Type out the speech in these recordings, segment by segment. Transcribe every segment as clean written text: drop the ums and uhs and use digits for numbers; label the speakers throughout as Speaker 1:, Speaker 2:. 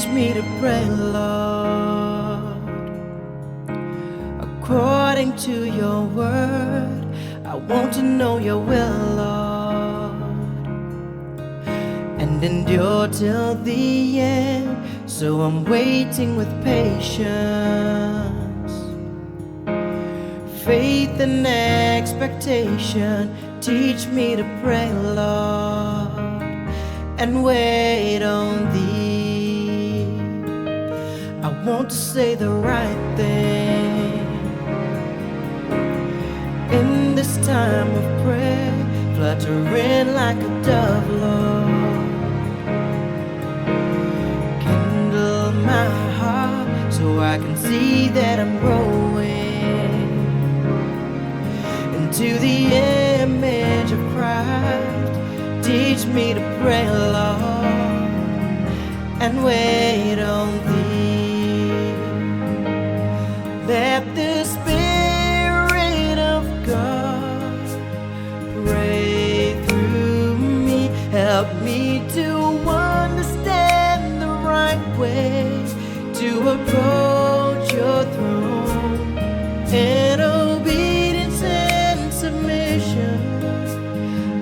Speaker 1: Teach me to pray, Lord, according to your word. I want to know your will, Lord, and endure till the end. So I'm waiting with patience, faith and expectation. Teach me to pray, Lord, and wait on thee. I want to say the right thing in this time of prayer, fluttering like a dove, Lord. Kindle my heart so I can see that I'm growing into the image of Christ. Teach me to pray, Lord, and wait on thee. Let the Spirit of God pray through me. Help me to understand the right way to approach your throne in obedience and submission.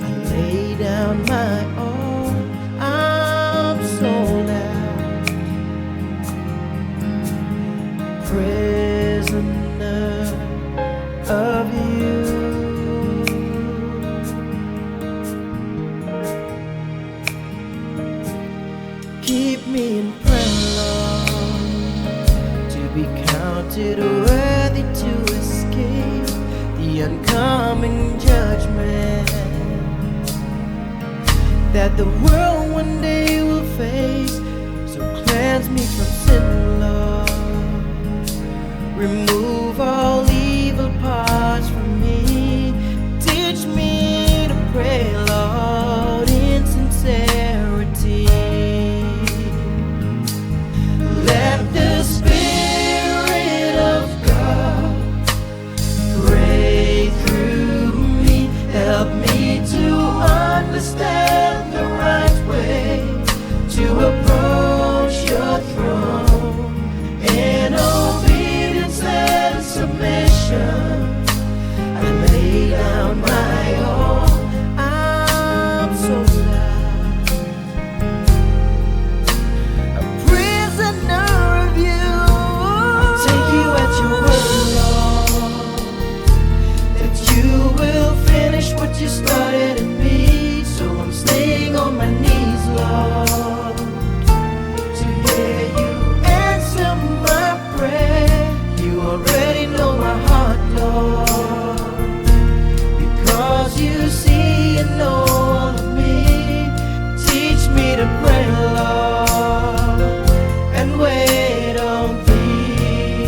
Speaker 1: I lay down my all, I'm sold out, prisoner of you. Keep me in prayer, Lord, to be counted worthy to escape the oncoming judgment that the world one day will face. So cleanse me from sin, Lord, remove all evil parts from me. Teach me to pray, Lord, in sincerity. Let the Spirit of God pray through me. Help me to understand the right way to approach your throne in obedience and submission. I lay down my all, I'm so loud, a prisoner of you. I take you at your word, Lord, that you will finish what you started in me. So I'm staying on my knees, Lord, to hear you answer my prayer. You already know my heart, Lord, because you see and know all of me. Teach me to pray, Lord, and wait on thee.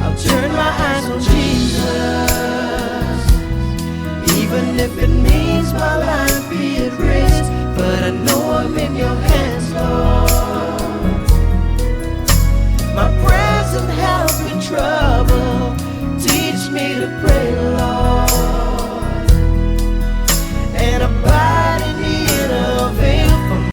Speaker 1: I'll turn my eyes on Jesus, even if it means my life